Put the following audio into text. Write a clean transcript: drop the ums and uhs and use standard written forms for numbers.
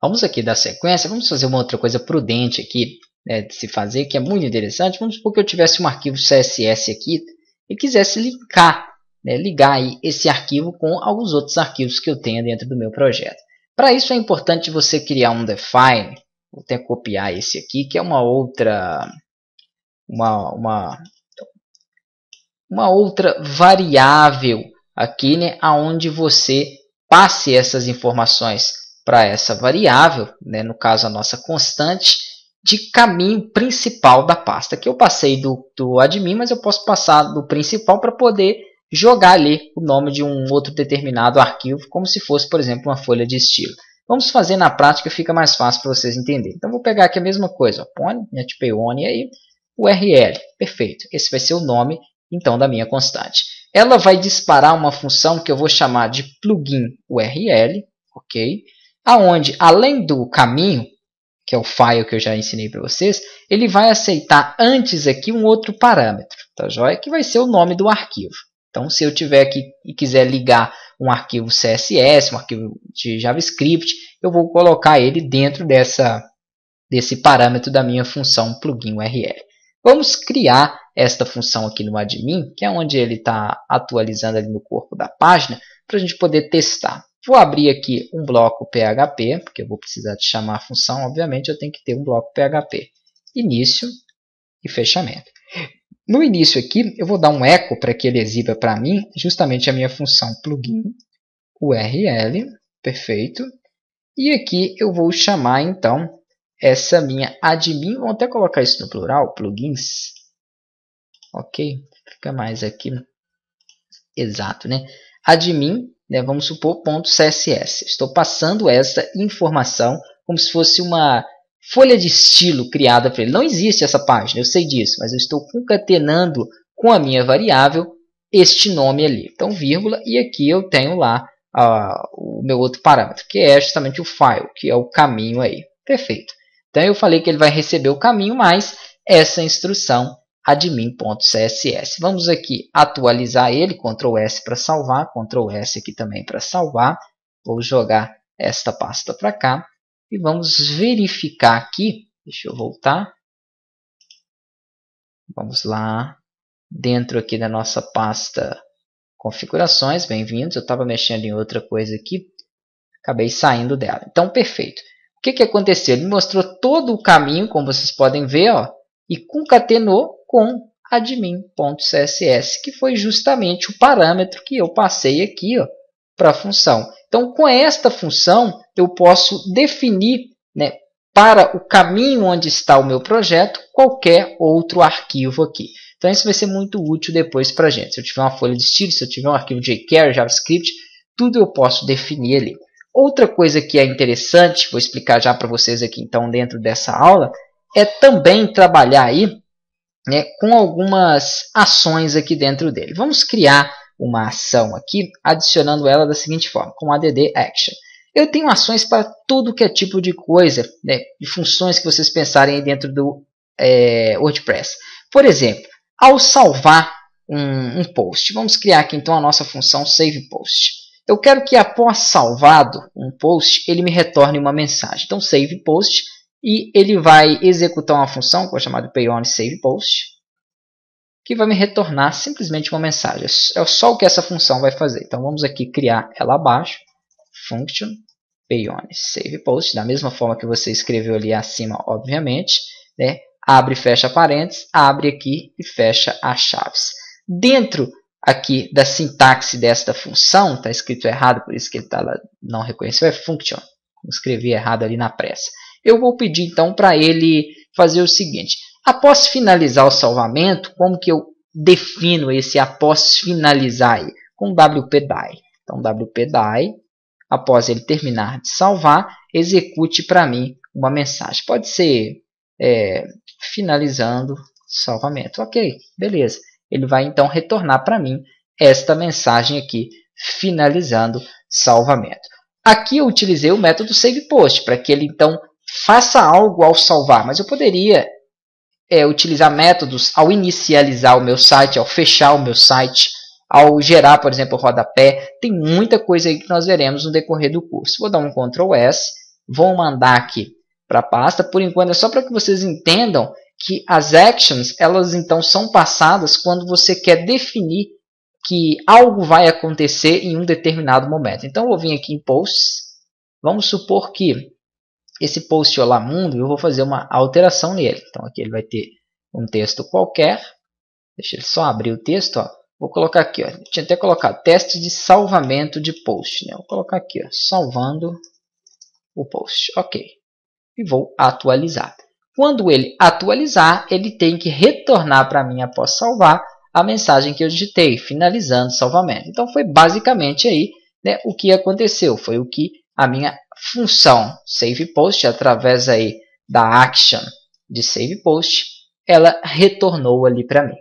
Vamos aqui dar sequência, vamos fazer uma outra coisa prudente aqui, né, de se fazer, que é muito interessante. Vamos supor que eu tivesse um arquivo CSS aqui e quisesse linkar, né, ligar aí esse arquivo com alguns outros arquivos que eu tenho dentro do meu projeto. Para isso é importante você criar um define. Vou até copiar esse aqui, que é uma outra variável aqui, né, aonde você passe essas informações para essa variável, né, no caso a nossa constante, de caminho principal da pasta. Que eu passei do admin, mas eu posso passar do principal para poder jogar ali o nome de um outro determinado arquivo, como se fosse, por exemplo, uma folha de estilo. Vamos fazer na prática, fica mais fácil para vocês entenderem. Então, vou pegar aqui a mesma coisa, ó, pone, netpone aí, URL, perfeito. Esse vai ser o nome, então, da minha constante. Ela vai disparar uma função que eu vou chamar de plugin URL, ok? Aonde, além do caminho, que é o file que eu já ensinei para vocês, ele vai aceitar antes aqui um outro parâmetro, tá joia? Que vai ser o nome do arquivo. Então, se eu tiver aqui e quiser ligar um arquivo CSS, um arquivo de JavaScript, eu vou colocar ele dentro desse parâmetro da minha função plugin URL. Vamos criar esta função aqui no admin, que é onde ele está atualizando ali no corpo da página, para a gente poder testar. Vou abrir aqui um bloco PHP, porque eu vou precisar de chamar a função, obviamente eu tenho que ter um bloco PHP. Início e fechamento. No início aqui, eu vou dar um eco para que ele exiba para mim justamente a minha função plugin URL, perfeito. E aqui eu vou chamar então essa minha admin, vou até colocar isso no plural, plugins. Ok, fica mais aqui exato, né? Admin, né, vamos supor, .css. Estou passando essa informação como se fosse uma folha de estilo criada para ele. Não existe essa página, eu sei disso, mas eu estou concatenando com a minha variável este nome ali. Então, vírgula, e aqui eu tenho lá o meu outro parâmetro, que é justamente o file, que é o caminho aí. Perfeito. Então, eu falei que ele vai receber o caminho, mais essa instrução admin.css. Vamos aqui atualizar ele, Ctrl S para salvar, Ctrl S aqui também para salvar. Vou jogar esta pasta para cá. E vamos verificar aqui, deixa eu voltar, vamos lá, dentro aqui da nossa pasta configurações, bem-vindos, eu estava mexendo em outra coisa aqui, acabei saindo dela. Então, perfeito. O que aconteceu? Ele mostrou todo o caminho, como vocês podem ver, ó, e concatenou com admin.css, que foi justamente o parâmetro que eu passei aqui para a função. Então, com esta função, eu posso definir, né, para o caminho onde está o meu projeto, qualquer outro arquivo aqui. Então, isso vai ser muito útil depois para a gente. Se eu tiver uma folha de estilo, se eu tiver um arquivo jQuery, JavaScript, tudo eu posso definir ali. Outra coisa que é interessante, vou explicar já para vocês aqui então dentro dessa aula, é também trabalhar aí, né, com algumas ações aqui dentro dele. Vamos criar uma ação aqui, adicionando ela da seguinte forma, com add action. Eu tenho ações para tudo que é tipo de coisa, né, de funções que vocês pensarem aí dentro do WordPress. Por exemplo, ao salvar um post, vamos criar aqui então a nossa função save post. Eu quero que após salvado um post, ele me retorne uma mensagem. Então, save post, e ele vai executar uma função que eu vou chamar de PayOnSavePost, que vai me retornar simplesmente uma mensagem. É só o que essa função vai fazer. Então, vamos aqui criar ela abaixo. Function PayOnSavePost, da mesma forma que você escreveu ali acima, obviamente, né? Abre e fecha parênteses, abre aqui e fecha as chaves. Dentro aqui da sintaxe desta função, está escrito errado, por isso que ele não reconheceu, é function. Escrevi errado ali na pressa. Eu vou pedir então para ele fazer o seguinte. Após finalizar o salvamento, como que eu defino esse após finalizar aí? Com wp-die. Então, wp-die, após ele terminar de salvar, execute para mim uma mensagem. Pode ser finalizando salvamento. Ok, beleza. Ele vai então retornar para mim esta mensagem aqui, finalizando salvamento. Aqui eu utilizei o método savePost para que ele então faça algo ao salvar, mas eu poderia utilizar métodos ao inicializar o meu site, ao fechar o meu site, ao gerar, por exemplo, o rodapé. Tem muita coisa aí que nós veremos no decorrer do curso. Vou dar um Ctrl S vou mandar aqui para a pasta. Por enquanto é só para que vocês entendam que as actions, elas então são passadas quando você quer definir que algo vai acontecer em um determinado momento. Então eu vou vir aqui em posts, vamos supor que esse post Olá Mundo, eu vou fazer uma alteração nele. Então aqui ele vai ter um texto qualquer, deixa ele só abrir o texto, ó. Vou colocar aqui, ó. Eu tinha até colocado teste de salvamento de post, né? Vou colocar aqui, ó, salvando o post, ok. E vou atualizar. Quando ele atualizar, ele tem que retornar para mim após salvar a mensagem que eu digitei, finalizando o salvamento. Então foi basicamente aí, né, o que aconteceu. Foi o que a minha função save post, através aí da action de save post, ela retornou ali para mim.